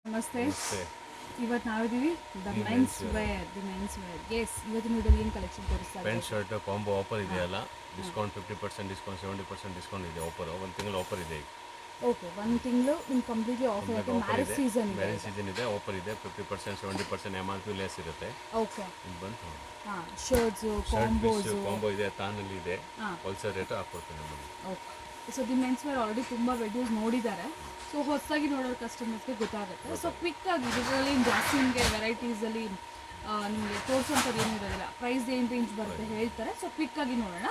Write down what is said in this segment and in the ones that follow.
ನಮಸ್ತೆ. ಇವತ್ತು ನಾವಿದ್ದೀವಿ ದ ಮೆನ್ಸ್ ವೇರ್. ಎಸ್, ಇವತ್ತಿನ ವಿಡಿಯೋದಲ್ಲಿ ಏನು ಕಲೆಕ್ಷನ್ ತೋರಿಸ್ತಾರೆ? ಪ್ಯಾಂಟ್ ಶರ್ಟ್ ಕಾಂಬೋ ಆಫರ್ ಇದೆಯಲ್ಲ, ಡಿಸ್ಕೌಂಟ್ 50% ಡಿಸ್ಕೌಂಟ್, 70% ಡಿಸ್ಕೌಂಟ್ ಇದೆ. ಆಫರ್ ಒಂದು ತಿಂಗಳು ಆಫರ್ ಇದೆ. ಓಕೆ, ಒಂದು ತಿಂಗಳು ನಿಮ್ಗೆ ಕಂಪ್ಲೀಟ್ಲಿ ಆಫರ್ ಇದೆ. ಮ್ಯಾರೇಜ್ ಸೀಸನ್ ಇದೆ, ಆಫರ್ ಇದೆ. 50% 70% MRP ಲೆಸ್ ಇರುತ್ತೆ. ಓಕೆ, ಇದು ಬಂತು. ಶರ್ಟ್ಸ್ ಕಾಂಬೋ ಇದೆ, ತಾನಲ್ಲಿ ಇದೆ. ಹೋಲ್ಸೇಲ್ ರೇಟ್ ಹಾಕ್ಕೊಡ್ತೀನಿ ನಮಗೆ. Okay, so the men's wear already ತುಂಬ ವಿಡಿಯೋಸ್ ನೋಡಿದ್ದಾರೆ. ಸೊ ಹೊಸದಾಗಿ ನೋಡೋ ಕಸ್ಟಮರ್ಸ್ಗೆ ಗೊತ್ತಾಗುತ್ತೆ. ಸೊ ಕ್ವಿಕ್ಕಾಗಿ ಇದರಲ್ಲಿ ಜಾಸ್ತಿ ನಿಮಗೆ ವೆರೈಟೀಸಲ್ಲಿ ನಿಮಗೆ ತೋರಿಸೋಂಥದ್ದು ಏನು ಇರೋದಿಲ್ಲ. ಪ್ರೈಸ್ ಏನು ರೇಂಜ್ ಬರುತ್ತೆ ಹೇಳ್ತಾರೆ. ಸೊ ಕ್ವಿಕ್ಕಾಗಿ ನೋಡೋಣ.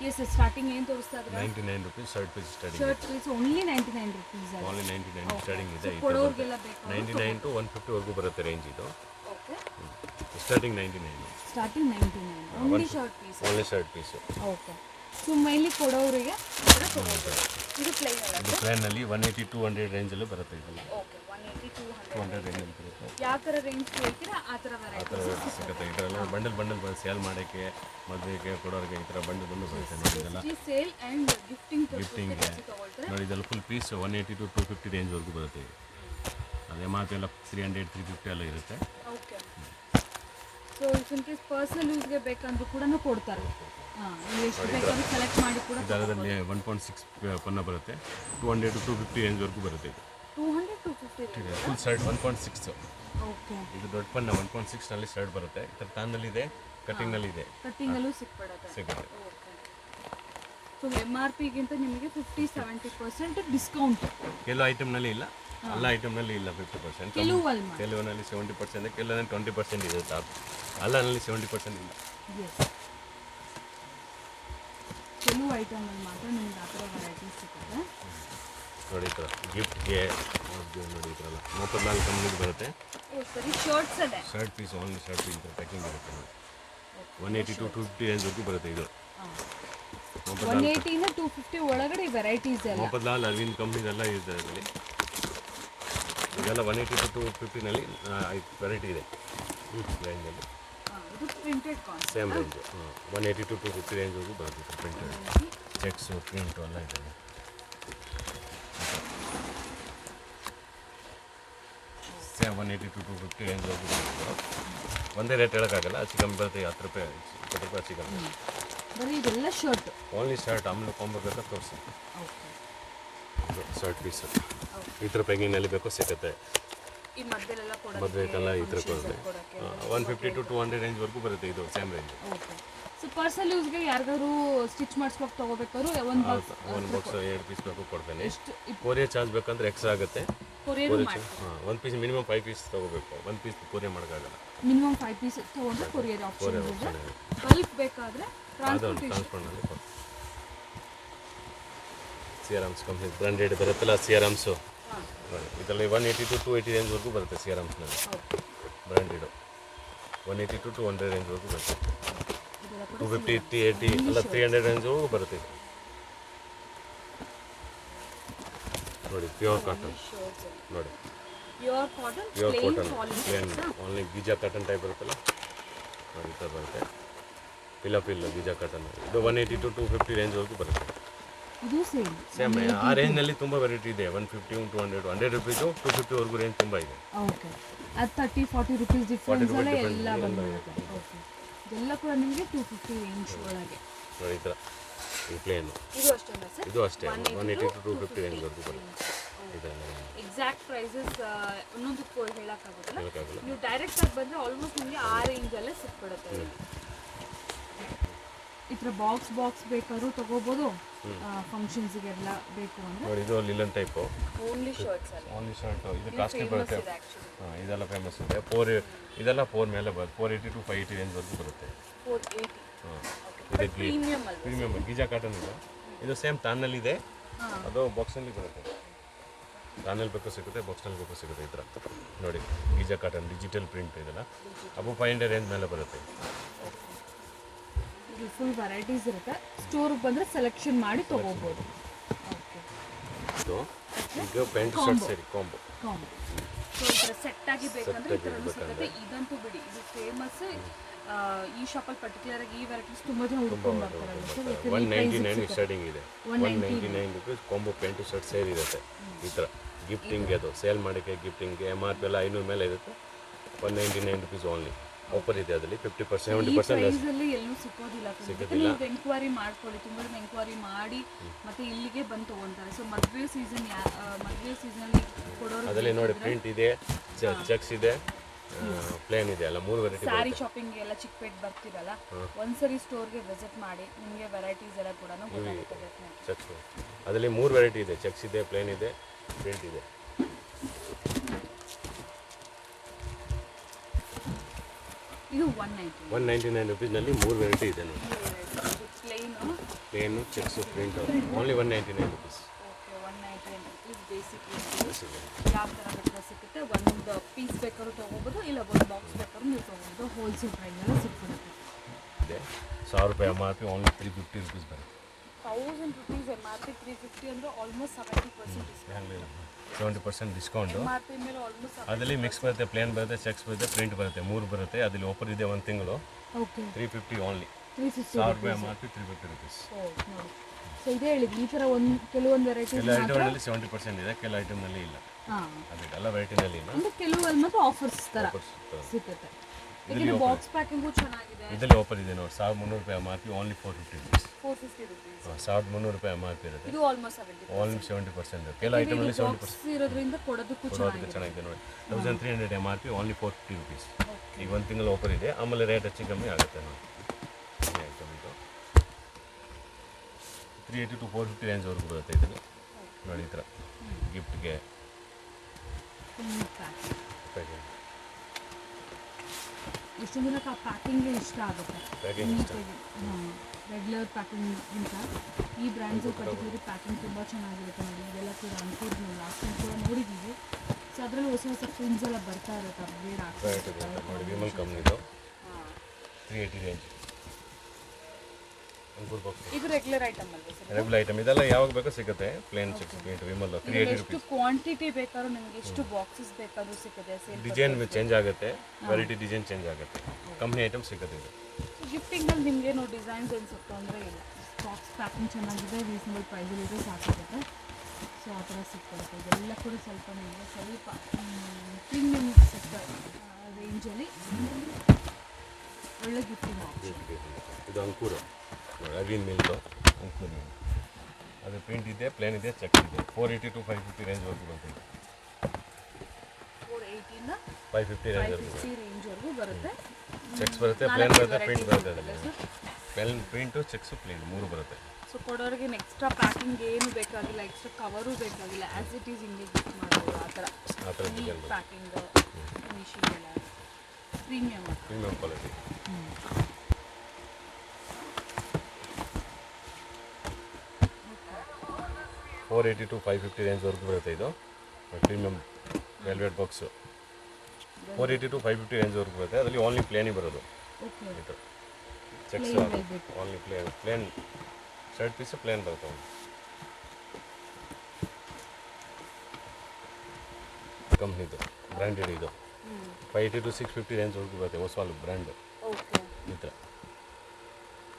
ಎಸ್, ಸ್ಟಾರ್ಟಿಂಗ್ ಏನು ತೋರಿಸ್ತಾ ಇದ್ದಾರೆ? 99 rupees shirt piece starting. Shirt piece only 99 rupees. Only 99 starting ಇದೆ. ಕೊಡೋರಿಗೆಲ್ಲ ಬೇಕು 99 ಟು 150 ವರೆಗೂ ಬರುತ್ತೆ ರೇಂಜ್ ಇದು. Okay, starting 99. Starting 99 only shirt piece. Only shirt piece. Okay, so ಮೈಲಿ ಕೊಡೋರಿಗೆ ಇದು ಪ್ಲೇನ್ ಅಲ್ಲ? ಇದು ಪ್ಲೇನ್ ನಲ್ಲಿ 180 200 ರೇಂಜ್ ಅಲ್ಲಿ ಬರುತ್ತೆ. ಇದೆಲ್ಲ ಓಕೆ, 180 200 ರೇಂಜ್ ಅಲ್ಲಿ ಬರುತ್ತೆ. ಯಾವ ಥರ ರೇಂಜ್ ಹೇಳ್ತೀರಾ ಆ ಥರ ವೆರೈಟಿ ಸಿಗುತ್ತೆ. ಇದರಲ್ಲಿ ಬಂಡಲ್ ಸೇಲ್ ಮಾಡೋಕ್ಕೆ, ಮದುವೆಗೆ ಕೊಡೋರಿಗೆ ಈ ಥರ ಬಂಡಲ್ ಬರುತ್ತೆ. ನೋಡಿ ಇದೆಲ್ಲ ಸೇಲ್ ಆ್ಯಂಡ್ ಗಿಫ್ಟಿಂಗ್ ನೋಡಿ, ಇದೆಲ್ಲ ಫುಲ್ ಪೀಸ್ 180 ಟು 250 ರೇಂಜ್ ವರೆಗೂ ಬರುತ್ತೆ. ಅದೇ ಮಾತೆಲ್ಲ 300 350 ಎಲ್ಲ ಇರುತ್ತೆ. Okay, so in case personal ಯೂಸ್ಗೆ ಬೇಕಂದ್ರೂ ಕೂಡ ಕೊಡ್ತಾರೆ. ಎಷ್ಟು ಬೇಕಾದ್ರೂ ಸೆಲೆಕ್ಟ್ ಮಾಡಿ ಕೂಡ. ಇದರಲ್ಲಿ 1.6 ಪನ್ನ ಬರುತ್ತೆ. 200 ಟು 250 ರೇಂಜ್ ವರೆಗೂ ಬರುತ್ತೆ. 200 250 ಫುಲ್ ಶರ್ಟ್ 1.6. ಓಕೆ, ಇದು ದೊಡ್ಡ ಪನ್ನ 1.6 ನಲ್ಲಿ ಶರ್ಟ್ ಬರುತ್ತೆ. ಇದರ ತಾನಲ್ಲಿ ಇದೆ, ಕಟಿಂಗ್ ನಲ್ಲಿ ಇದೆ. ಕಟ್ಟಿಂಗಲ್ಲೂ ಸಿಗುತ್ತೆ. ಓಕೆ, ಸೊ MRP ಗಿಂತ ನಿಮಗೆ 50-70% ಡಿಸ್ಕೌಂಟ್. ಕೆಲವು ಐಟಮ್ ನಲ್ಲಿ ಇಲ್ಲ, ಎಲ್ಲ ಐಟಮ್ ನಲ್ಲಿ ಇಲ್ಲ 50%. ಕೆಲವನಲ್ಲಿ 70%, ಕೆಲವರಲ್ಲಿ 20% ಇದೆ. ಅಲ್ಲನಲ್ಲಿ 70% ಇಲ್ಲ. ಕೆಲವು ಐಟಮ್ ಅಲ್ಲಿ ಮಾತ್ರ ನಿಮ್ಗೆ ಆ ಥರ ವೆರೈಟೀಸ್ ಸಿಗುತ್ತೆ. ನೋಡಿ, ಈ ಥರ ಗಿಫ್ಟ್ಗೆ ನೋಡಿ, ಈ ಥರ 34 ಕಂಪ್ನಿದು ಬರುತ್ತೆ. ಸರಿ, ಶರ್ಟ್ಸ್ ಅದೇ shirt piece, only shirt piece packing ಬರುತ್ತೆ. 180 ಟು 250 ರೇಂಜ್ ವರೆಗೂ ಬರುತ್ತೆ. ಇದು 180 ಇಂದ 250 ಒಳಗಡೆ ವೆರೈಟೀಸ್ ಎಲ್ಲ ಮೊಹಮ್ಮದ್ ಅರವಿಂದ್ ಕಂಪ್ನಿದೆಲ್ಲ ಇದೆ. ಅದರಲ್ಲಿ ಇದೆಲ್ಲ 180 ಟು 250 ನಲ್ಲಿ ವೆರೈಟಿ ಇದೆ. ರೇಂಜಲ್ಲಿ ಇದು printed concept. Same range 180 to 250 range ವರೆಗೂ ಬರುತ್ತೆ. ಪ್ರಿಂಟೆಡ್ ಚೆಕ್ಸು, ಪ್ರಿಂಟು ಎಲ್ಲ ಇದೆ. ಸೇಮ್ 180 ಟು 250 ರೇಂಜ್ ವರೆಗೂ ಬರುತ್ತೆ. ಒಂದೇ ರೇಟ್ ಹೇಳೋಕ್ಕಾಗಲ್ಲ, ಹೆಚ್ಚು ಕಮ್ಮಿ ಬರುತ್ತೆ. 10 ರೂಪಾಯಿ 20 ರೂಪಾಯಿ ಹೆಚ್ಚು ಕಮ್ಮಿ. ಬರೀ ಇದೆಲ್ಲ ಶರ್ಟ್, ಓನ್ಲಿ ಶರ್ಟ್. ಆಮೇಲೆ ಕಾಂಬೋ ಬೇಕಾ ತೋರಿಸಿ. ಓಕೆ, ಶರ್ಟ್ ಪೀಸ್ ಈ ಥರ ಪ್ಯಾಕಿಂಗ್ನಲ್ಲಿ ಬೇಕೋ ಸಿಗುತ್ತೆ. ಈ ಮಧ್ಯೆಲ್ಲ ಮದುವೆಗೆಲ್ಲ ಈ ಥರ ಕೊಡುತ್ತೆ. 150 ಟು 200 ರೇಂಜ್ ವರೆಗೂ ಬರುತ್ತೆ. ಇದು same range. Okay, so personal ಯೂಸ್ಗೆ ಯಾರಿಗಾದ್ರು ಸ್ಟಿಚ್ ಮಾಡಿಸ್ಬೇಕು ತಗೋಬೇಕಾದ್ರು ಒಂದು ಬಾಕ್ಸ್ 2 ಪೀಸ್ ಬೇಕು ಕೊಡ್ತೇನೆ. ಕೊರಿಯರ್ ಚಾರ್ಜ್ ಬೇಕಂದ್ರೆ ಎಕ್ಸ್ಟ್ರಾ ಆಗುತ್ತೆ. ಒಂದು ಪೀಸ್ ಮಿನಿಮಮ್ 5 ಪೀಸ್ ತಗೋಬೇಕು. 1 ಪೀಸ್ ಕೊರಿಯರ್ ಮಾಡೋಕ್ಕಾಗಲ್ಲ. ಮಿನಿಮಮ್ 5 ಪೀಸ್ ತಗೊಂಡ್ರೆ ಕೊರಿಯರ್ ಆಪ್ಷನ್ ಇದೆ. ಬಲ್ಕ್ ಬೇಕಾದರೆ ಟ್ರಾನ್ಸ್ಪೋರ್ಟ್ನಲ್ಲಿ ಸಿಆರ್ಎಮ್ಸ್ ಕಂಪ್ನಿ ಬ್ರಾಂಡೆಡ್ ಬರುತ್ತಲ್ಲ, ಸಿಆರ್ಎಮ್ಸು. ಇದರಲ್ಲಿ 180 ಟು 280 ರೇಂಜ್ ವರೆಗೂ ಬರುತ್ತೆ. ಸಿಆರ್ಎಮ್ಸ್ನಲ್ಲಿ ಬ್ರಾಂಡೆಡು 180 ಟು 200 ರೇಂಜ್ ವರೆಗೂ ಬರುತ್ತೆ. 250 280 ಎಲ್ಲ 300 ರೇಂಜ್ ವರೆಗೂ ಬರುತ್ತೆ. ನೋಡಿ, ಪ್ಯೂರ್ ಕಾಟನ್. ನೋಡಿ, pure cotton plain only Giza cotton type ಬರುತ್ತಲ್ಲ, ನೋಡಿ ಈ ಥರ ಬರುತ್ತೆ. ಪಿಲ್ಲ ಗೀಜಾ ಕಾಟನ್. ಇದು 180 ಟು 250 ರೇಂಜ್ ವರೆಗೂ ಬರುತ್ತೆ. ಇದು ಸೇಮ್ ಆ ರೇಂಜ್ನಲ್ಲಿ ತುಂಬ ವೆರೈಟಿ ಇದೆ. 150 200 100 ರೂಪೀಸು 250 ವರೆಗೂ ರೇಂಜ್ ತುಂಬ ಇದೆ. ಓಕೆ, ಅದು 30-40 ರೂಪೀಸ್ ಡಿಫ್ರೆನ್ಸ್ ಎಲ್ಲ ಬಂದಿರುತ್ತೆ. ಓಕೆ, ಇದೆಲ್ಲ ಕೂಡ ನಿಮಗೆ 250 ರೇಂಜ್ ಒಳಗೆ. ನೋಡಿ, ಈ ಥರ ಈ ಪ್ಲೇನು ಇದು ಅಷ್ಟೇ 180 ಟು 250 ರೇಂಜ್ ವರೆಗೂ ಬರುತ್ತೆ. ಇದೆಲ್ಲ ಎಕ್ಸಾಕ್ಟ್ ಪ್ರೈಸಸ್ ಒಂದೊಂದಕ್ಕೂ ಹೇಳೋಕ್ಕಾಗೋದಿಲ್ಲ. ನೀವು ಡೈರೆಕ್ಟ್ ಆಗಿ ಬಂದರೆ ಆಲ್ಮೋಸ್ಟ್ ನಿಮಗೆ ಆ ರೇಂಜಲ್ಲೇ ಸಿಕ್ಬಿಡುತ್ತೆ. ಈ ಥರ ಬಾಕ್ಸ್ ಬೇಕಾದ್ರೂ ತಗೋಬೋದು. ಫಂಕ್ಷನ್ಸ್ಗೆಲ್ಲ ಬೇಕು ಅಂದರೆ ನೋಡಿ, ಇದು ಲಿಲನ್ ಟೈಪು ಓನ್ಲಿ ಶರ್ಟ್ಸ್. ಇದು ಕಾಸ್ಟ್ಲಿ ಬರುತ್ತೆ. ಇದೆಲ್ಲ ಫೇಮಸ್ ಇದೆ. 4 ಇದೆಲ್ಲ 4 ಮೇಲೆ ಬರುತ್ತೆ. 480 ಟು 580 ರೇಂಜ್ ವರೆಗೂ ಬರುತ್ತೆ. 480 ಪ್ರೀಮಿಯಮ್ ಗೀಜಾ ಕಾಟನ್ ಇದೆ. ಇದು ಸೇಮ್ ತಾನಲ್ಲಿ ಇದೆ, ಅದು ಬಾಕ್ಸ್ನಲ್ಲಿ ಬರುತ್ತೆ. ತಾನಲ್ಲಿ ಬೇಕೋ ಸಿಗುತ್ತೆ, ಬಾಕ್ಸ್ನಲ್ಲಿ ಬೇಕೋ ಸಿಗುತ್ತೆ. ಈ ಥರ ನೋಡಿ, ಗೀಜಾ ಕಾಟನ್ ಡಿಜಿಟಲ್ ಪ್ರಿಂಟ್ ಇದೆಲ್ಲ ಅವು 500 ರೇಂಜ್ ಮೇಲೆ ಬರುತ್ತೆ. ಫುಲ್ ವೆರೈಟೀಸ್ ಇರುತ್ತೆ. ಸ್ಟೋರ್ಗೆ ಬಂದರೆ ಸೆಲೆಕ್ಷನ್ ಮಾಡಿ ತೊಗೋಬೋದು. ಇದು ಈಗ ಪ್ಯಾಂಟ್ ಶರ್ಟ್ ಸೇರಿ ಕಾಂಬೋ. ಸೊ ಈ ಥರ ಸೆಟ್ಟಾಗಿ ಬೇಕಂದರೆ ಈ ಥರನೂ ಸಿಗುತ್ತೆ. ಇದಂತೂ ಬಿಡಿ, ಇದು ಫೇಮಸ್. ಈ ಶಾಪಲ್ಲಿ ಪರ್ಟಿಕ್ಯುಲರ್ ಆಗಿ ಈ ವೆರೈಟೀಸ್ ತುಂಬ ಜನ ಹುಡ್ಕೊಂಡು ಬರ್ತಾರೆ. 199 ಸ್ಟಾರ್ಟಿಂಗ್ ಇದೆ. 199 ರೂಪೀಸ್ ಕಾಂಬೋ ಪ್ಯಾಂಟ್ ಶರ್ಟ್ ಸೇರಿ ಇರುತ್ತೆ. ಈ ಥರ ಗಿಫ್ಟಿಂಗ್ಗೆ ಅದು ಸೇಲ್ ಮಾಡೋಕ್ಕೆ ಗಿಫ್ಟಿಂಗ್ಗೆ MRP ಎಲ್ಲ 500 ಮೇಲೆ ಇರುತ್ತೆ. 199 ರುಪೀಸ್ ಓನ್ಲಿ. ಆಫರ್ ಇದೆ ಅದರಲ್ಲಿ 50% 70% ಲೆಸ್. ಪ್ರೈಸಲ್ಲಿ ಎಲ್ಲೂ ಸಿಕ್ಕೋದಿಲ್ಲ. ನೀವು ಎಂಕ್ವೈರಿ ಮಾಡ್ಕೊಳ್ಳಿ, ತುಂಬ ಎಂಕ್ವೈರಿ ಮಾಡಿ ಮತ್ತೆ ಇಲ್ಲಿಗೆ ಬಂದು ತೊಗೊಳ್ತಾರೆ. ಸೊ ಮದುವೆ ಸೀಸನಲ್ಲಿ ಕೊಡೋರು ಅದರಲ್ಲಿ ನೋಡಿ ಪ್ರಿಂಟ್ ಇದೆ, ಚೆಕ್ಸ್ ಇದೆ, ಪ್ಲೇನ್ ಇದೆ, ಎಲ್ಲ 3 ವೆರೈಟಿ. ಸ್ಯಾರಿ ಶಾಪಿಂಗ್ ಎಲ್ಲ ಚಿಕ್ಕಪೇಟೆ ಬರ್ತೀರಲ್ಲ, ಒಂದ್ಸರಿ ಸ್ಟೋರ್ಗೆ ವಿಸಿಟ್ ಮಾಡಿ, ನಿಮಗೆ ವೆರೈಟೀಸ್ ಎಲ್ಲ ಕೂಡ ಗೊತ್ತಾಗುತ್ತೆ. ಚೆಕ್ಸ್ ಅದರಲ್ಲಿ 3 ವೆರೈಟಿ ಇದೆ. ಚೆಕ್ಸ್ ಇದೆ, ಪ್ಲೇನ್ ಇದೆ, ಪ್ರಿಂಟ್ ಇದೆ. ಇದು 199 ರುಪೀಸ್ನಲ್ಲಿ 3 ವೆರೈಟಿ ಇದೆ ನೋಡಿ. Plain, checks, print only 199 rupees. Okay, 199 rupees basic. ಯಾವ ಥರ ಬೇಕಾದ್ರೂ ಸಿಗುತ್ತೆ. ಒಂದು ಪೀಸ್ ಬೇಕಾದ್ರೂ ತೊಗೋಬೋದು, ಇಲ್ಲ ಒಂದು ಬಾಕ್ಸ್ ಬೇಕಾದ್ರೂ ನೀವು ತೊಗೋಬೋದು. ಹೋಲ್ಸೇಲ್ ಪ್ರೈಸೆಲ್ಲ ಸಿಕ್ಬಿಡುತ್ತೆ. ಇದೆ 1000 ರೂಪಾಯಿ MRP ಓನ್ಲಿ 350 ರುಪೀಸ್ ಬರುತ್ತೆ. 1000 ರುಪೀಸ್ MRP 350 ಅಂದರೆ ಆಲ್ಮೋಸ್ಟ್ 70% ಡಿಸ್ಕೌಂಟ್. 70% ಡಿಸ್ಕೌಂಟು. MRP ಮೇಲೆ ಆಲ್ಮೋಸ್ಟ್ ಅದರಲ್ಲಿ ಮಿಕ್ಸ್ ಬರುತ್ತೆ, ಪ್ಲೇನ್ ಬರುತ್ತೆ, ಚೆಕ್ಸ್ ಬರುತ್ತೆ, ಪ್ರಿಂಟ್ ಬರುತ್ತೆ, 3 ಬರುತ್ತೆ. ಅದರಲ್ಲಿ ಆಫರ್ ಇದೆ 1 ತಿಂಗಳು. Okay, 350 only. 350 1000 ರೂಪಾಯಿ MRP 350 ರುಪೀಸ್. ನೋಡಿ. ಸೊ ಇದೇ ಹೇಳಿದ್ದು, ಈ ಥರ ಕೆಲವೊಂದು ವೆರೈಟೀಸ್ ಕೆಲ ಐಟಮ್ನಲ್ಲಿ 70% ಇದೆ, ಕೆಲ ಐಟಮ್ನಲ್ಲಿ ಇಲ್ಲ. ಹಾಂ, ಅದಕ್ಕೆ ಎಲ್ಲ ವೆರೈಟಿನಲ್ಲಿ ಇಲ್ಲ. ಅಂದರೆ ಕೆಲವಲ್ಲಿ ಮಾತ್ರ ಆಫರ್ಸ್ ಥರ ಸಿಗುತ್ತೆ. ಯಾಕೆಂದರೆ ಬಾಕ್ಸ್ ಪ್ಯಾಕಿಂಗು ಚೆನ್ನಾಗಿದೆ. ಇದರಲ್ಲಿ ಆಫರ್ ಇದೆ ನೋಡಿ. 1300 ರೂಪಾಯಿ MRP ಓನ್ಲಿ 450 ರುಪೀಸ್. 450 ರುಪೀಸ್. 1300 ರೂಪಾಯಿ MRP ಇರುತ್ತೆ. ಇದು ಆಲ್ಮೋಸ್ಟ್ 70%. ಓನ್ಲಿ 70%. ಕೆಲ ಐಟಮಲ್ಲಿ 70% ಇರೋದ್ರಿಂದ ಕೊಡೋದಕ್ಕೂ ಚೆನ್ನಾಗಿದೆ ನೋಡಿ. 1300 MRP ಓನ್ಲಿ 450 ರುಪೀಸ್. ಈಗ 1 ತಿಂಗಳು ಆಫರ್ ಇದೆ. ಆಮೇಲೆ ರೇಟ್ ಹೆಚ್ಚು ಕಮ್ಮಿ ಆಗುತ್ತೆ ನೋಡಿ. ಈ ಐಟಮ್ ಇದು 380 to 450 ರೇಂಜ್ವರೆಗೂ ಬರುತ್ತೆ. ಇದನ್ನು ನೋಡಿ, ಈ ಥರ ಗಿಫ್ಟ್ಗೆ ಎಷ್ಟು ಜನಕ್ಕೆ ಆ ಪ್ಯಾಕಿಂಗ್ ಇಷ್ಟ ಆಗುತ್ತೆ. ಪ್ಯಾಕಿಂಗ್ ಇಷ್ಟ. ರೆಗ್ಯುಲರ್ ಪ್ಯಾಕಿಂಗ್ಗಿಂತ ಈ ಬ್ರ್ಯಾಂಡ್ಸು ಪರ್ಟಿಕ್ಯುಲರಿ ಪ್ಯಾಕಿಂಗ್ ತುಂಬ ಚೆನ್ನಾಗಿರುತ್ತೆ ನೋಡಿ. ಇದೆಲ್ಲ ಕೂಡ ಅಂತಿದ್ವಿ, ಲಾಸ್ಟ್ ಟೈಮ್ ಕೂಡ ನೋಡಿದ್ದೀವಿ. ಸೊ ಅದರಲ್ಲಿ ಹೊಸ ಹೊಸ ಪ್ರಿಂಟ್ಸ್ ಎಲ್ಲ ಬರ್ತಾ ಇರುತ್ತೆ. ಅಪ್ಗ್ರೇಡ್ ಆಗ್ತಾ ನೋಡಿ. ವಿಮಲ್ ಕಂಪ್ನಿದು 380 ರೇಂಜ್ ಅಂಕುರ್ ಬಾಕ್ಸ್. ಇದು ರೆಗ್ಯುಲರ್ ಐಟಮ್ ಅಲ್ವಾ ಸರ್? ರೆಗ್ಯುಲರ್ ಐಟಮ್ ಇದೆಲ್ಲ ಯಾವಾಗ ಬೇಕೋ ಸಿಗುತ್ತೆ. ಪ್ಲೇನ್ ಚೆಕ್ಸ್, ಪ್ರಿಂಟ್, ವಿಮಲ್ 380 ಎಷ್ಟು ಕ್ವಾಂಟಿಟಿ ಬೇಕಾದ್ರೂ ನಿಮಗೆ ಎಷ್ಟು ಬಾಕ್ಸಸ್ ಬೇಕಾದ್ರೂ ಸಿಗುತ್ತೆ. ಡಿಸೈನ್ ಚೇಂಜ್ ಆಗುತ್ತೆ, ವೆರೈಟಿ ಡಿಸೈನ್ ಚೇಂಜ್ ಆಗುತ್ತೆ. ಕಂಪ್ನಿ ಐಟಮ್ ಸಿಗುತ್ತೆ ಇದು. ಗಿಫ್ಟಿಂಗಲ್ಲಿ ನಿಮಗೆ ಏನೋ ಡಿಸೈನ್ಸ್ ಅನ್ಸುತ್ತೆ ತೊಂದರೆ ಇಲ್ಲ. ಬಾಕ್ಸ್ ಪ್ಯಾಕಿಂಗ್ ಚೆನ್ನಾಗಿದೆ, ರೀಸನಬಲ್ ಪ್ರೈಸಲ್ಲಿದೆ, ಸಾಕಾಗುತ್ತೆ. ಸೊ ಆ ಥರ ಸಿಕ್ಕಿರುತ್ತೆ. ಇದೆಲ್ಲ ಕೂಡ ಸ್ವಲ್ಪ ನಿಮಗೆ ಸ್ವಲ್ಪ ಪ್ರೀಮಿಯಮ್ ಸೆಕ್ಟರ್ ರೇಂಜಲ್ಲಿ ಒಳ್ಳೆ ಗಿಫ್ಟಿಂಗ್ ಆಪ್ಷನ್. ಇದು ಅಂಕೂರು ನೋಡಿ, ಅವಿನ್ ಮಿಲ್ದು ಅಂಕೂರು. ಅದು ಪ್ರಿಂಟ್ ಇದೆ, ಪ್ಲೇನ್ ಇದೆ, ಚೆಕ್ ಇದೆ. 480 to 550 ರೇಂಜ್ವರೆಗೂ ಬರುತ್ತೆ. 480 ಇಂದ 550 ರೇಂಜ್ವರೆಗೂ ಬರುತ್ತೆ. ಚೆಕ್ಸ್ ಬರುತ್ತೆ, ಪ್ಲೇನ್ ಬರುತ್ತೆ, ಪ್ರಿಂಟ್ ಬರುತ್ತೆ. ಅದರಲ್ಲಿ ಪ್ಲೇನ್, ಪ್ರಿಂಟು, ಚೆಕ್ಸು, ಪ್ಲೇನ್ 3 ಬರುತ್ತೆ. ಸೊ ಕೊಡೋರಿಗೆ ಎಕ್ಸ್ಟ್ರಾ ಪ್ಯಾಕಿಂಗ್ ಏನು ಬೇಕಾಗಿಲ್ಲ, ಎಕ್ಸ್ಟ್ರಾ ಕವರು ಬೇಕಾಗಿಲ್ಲ. ಆ್ಯಸ್ ಇಟ್ ಈಸ್ ಹಿಂಗೆ ಗಿಫ್ಟ್ ಮಾಡ್ಬೋದು. ಆ ಥರ ಪ್ಯಾಕಿಂಗ್ ಫಿನಿಶಿಂಗ್ ಎಲ್ಲ ಪ್ರೀಮಿಯಮ್ ಕ್ವಾಲಿಟಿ. 480 to 550 ರೇಂಜ್ವರೆಗೂ ಬರುತ್ತೆ. ಇದು ಪ್ರೀಮಿಯಮ್ ವೆಲ್ವೆಟ್ ಬಾಕ್ಸು 480 to 550 ರೇಂಜ್ವರೆಗೂ ಬರುತ್ತೆ. ಅದರಲ್ಲಿ ಓನ್ಲಿ ಪ್ಲೇನೇ ಬರೋದು. ಇದು checks only plain shirt piece plain ಬರುತ್ತೆ. ಕಂಪ್ನಿದು ಬ್ರ್ಯಾಂಡೆಡ್ ಇದು 580 to 650 ರೇಂಜ್ವರೆಗೂ ಬರುತ್ತೆ. ಹೊಸ ಬ್ರ್ಯಾಂಡ್ ಈ ಥರ.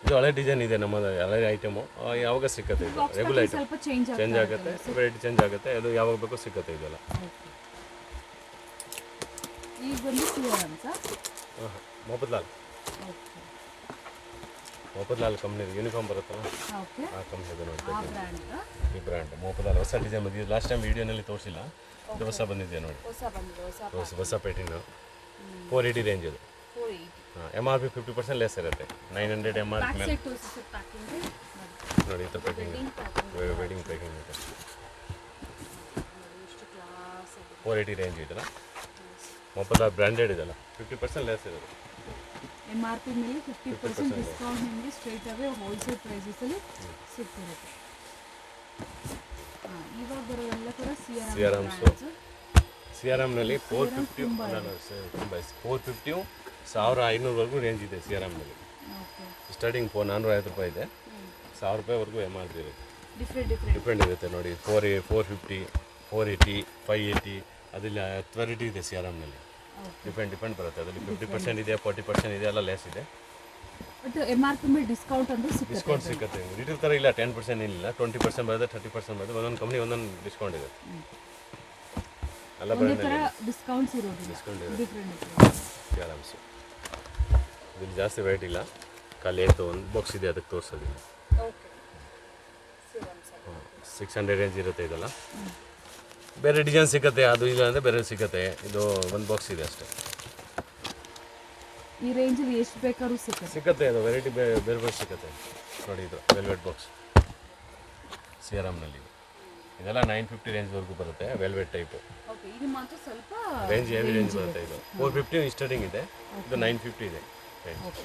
ಇದು ಹಳೆ ಡಿಸೈನ್ ಇದೆ ನಮ್ಮದು, ಹಳೆ ಐಟಮು ಯಾವಾಗ ಸಿಕ್ಕತ್ತೆ. ಇದು ರೆಗ್ಯುಲರ್ ಐಟಮ್ ಚೇಂಜ್ ಆಗುತ್ತೆ, ವೆರೈಟಿ ಚೇಂಜ್ ಆಗುತ್ತೆ. ಅದು ಯಾವಾಗ ಬೇಕೋ ಸಿಕ್ಕತ್ತೆ ಇದೆಲ್ಲ. ಈಗ ಬಂದು ಮೊಹಮ್ಮದ್ ಕಂಪ್ನಿ ಯೂನಿಫಾರ್ಮ್ ಬರುತ್ತಲ್ಲ, ಆ ಕಂಪ್ನಿದು ನೋಡಿ. ಈ ಬ್ರ್ಯಾಂಡ್ ಮೊಹಮ್ಮದ್ ಹೊಸ ಡಿಸೈನ್ ಬಂದಿದೆ. ಲಾಸ್ಟ್ ಟೈಮ್ ವೀಡಿಯೋನಲ್ಲಿ ತೋರಿಸಿಲ್ಲ, ಇದು ಹೊಸ ಬಂದಿದೆ ನೋಡಿ. ಹೊಸ ಪ್ಯಾಟಿಂಗು 480 ರೇಂಜ್ ಇದು. MRP 50% ಲೆಸ್ ಇರುತ್ತೆ. 900 MRP ಮೇಲೆ ನೋಡಿ. ಈ ಥರ ಪ್ಯಾಕಿಂಗ್, ವೆಡ್ಡಿಂಗ್ ಪ್ಯಾಕಿಂಗ್ ಇದೆ. 480 ರೇಂಜ್ ಇದೆಲ್ಲ. ಮೊಬೈಲ್ ಬ್ರ್ಯಾಂಡೆಡ್ ಇದೆಲ್ಲ 50% ಲೆಸ್ ಇರುತ್ತೆ. MRP ಮೇಲೆ 50% ಡಿಸ್ಕೌಂಟ್ ನಿಮಗೆ ಸ್ಟ್ರೈಟ್ ಅವೇ ಹೋಲ್ಸೇಲ್ ಪ್ರೈಸಸಲ್ಲಿ ಸಿಗ್ತಿರುತ್ತೆ. ಇವಾಗ ಬರೋ ಎಲ್ಲ ಕೂಡ CRMನಲ್ಲಿ 450 1500ವರೆಗೂ ರೇಂಜ್ ಇದೆ. CRMನಲ್ಲಿ ಸ್ಟಾರ್ಟಿಂಗ್ 450 ರೂಪಾಯಿ ಇದೆ, 1000 ರೂಪಾಯಿವರೆಗೂ MRP ಇರುತ್ತೆ. ಡಿಫ್ರೆಂಟ್ ಇರುತ್ತೆ ನೋಡಿ. 450, 480, 580 ಅದರಲ್ಲಿ 10 ವೆರೈಟಿ ಇದೆ. CRMನಲ್ಲಿ ಡಿಫ್ರೆಂಟ್ ಬರುತ್ತೆ. ಅದರಲ್ಲಿ 50% ಇದೆ, 40% ಇದೆ, ಎಲ್ಲ ಲೆಸ್ ಇದೆ. ಬಟ್ MRP ಮೇಲೆ ಡಿಸ್ಕೌಂಟ್ ಸಿಗುತ್ತೆ. ರಿಟೇಲ್ ಥರ ಇಲ್ಲ, 10% ಇಲ್ಲ, 20% ಬರುತ್ತೆ, 30% ಬರುತ್ತೆ. ಒಂದೊಂದು ಕಂಪ್ನಿ ಒಂದೊಂದು ಡಿಸ್ಕೌಂಟ್ ಇದೆ. ಎಲ್ಲ ಒಂದೇ ಬ್ರ್ಯಾಂಡ್ ಥರ ಡಿಸ್ಕೌಂಟ್ಸ್ ಇರೋದಿಲ್ಲ, ಡಿಸ್ಕೌಂಟ್ ಇದೆ ಡಿಫ್ರೆಂಟ್. ಸಿಆರ್ಎಮ್ಸು. ಇಲ್ಲಿ ಜಾಸ್ತಿ ವೆಯ್ಟ್ ಇಲ್ಲ, ಖಾಲಿ ಆಯಿತು ಒಂದು ಬಾಕ್ಸ್ ಇದೆ ಅದಕ್ಕೆ ತೋರಿಸೋದಿಲ್ಲ. ಓಕೆ, ಸೀರಮ್ಸ್ 600 ರೇಂಜ್ ಇರುತ್ತೆ ಇದೆಲ್ಲ. ಬೇರೆ ಡಿಸೈನ್ ಸಿಗುತ್ತೆ, ಅದು ಇಲ್ಲ ಅಂದರೆ ಬೇರೆ ಸಿಗುತ್ತೆ. ಇದು ಒಂದು ಬಾಕ್ಸ್ ಇದೆ ಅಷ್ಟೇ. ಈ ರೇಂಜಲ್ಲಿ ಎಷ್ಟು ಬೇಕಾದ್ರೂ ಸಿಗುತ್ತೆ, ಅದು ವೆರೈಟಿ ಬೇರೆ ಬೇರೆ ಸಿಗುತ್ತೆ. ನೋಡಿ ಇದು ವೆಲ್ವೆಟ್ ಬಾಕ್ಸ್ ಸಿಆರ್ಎಮ್ನಲ್ಲಿ. ಇದೆಲ್ಲ 950 ರೇಂಜ್ವರೆಗೂ ಬರುತ್ತೆ, ವೆಲ್ವೆಟ್ ಟೈಪು. ಓಕೆ, ಇದು ಮಾತ್ರ ಸ್ವಲ್ಪ ರೇಂಜ್ ಹೆವಿ ರೇಂಜ್ ಬರುತ್ತೆ. ಇದು 450 ಸ್ಟಾರ್ಟಿಂಗ್ ಇದೆ, ಇದು 950 ಇದೆ ರೇಂಜ್. ಓಕೆ,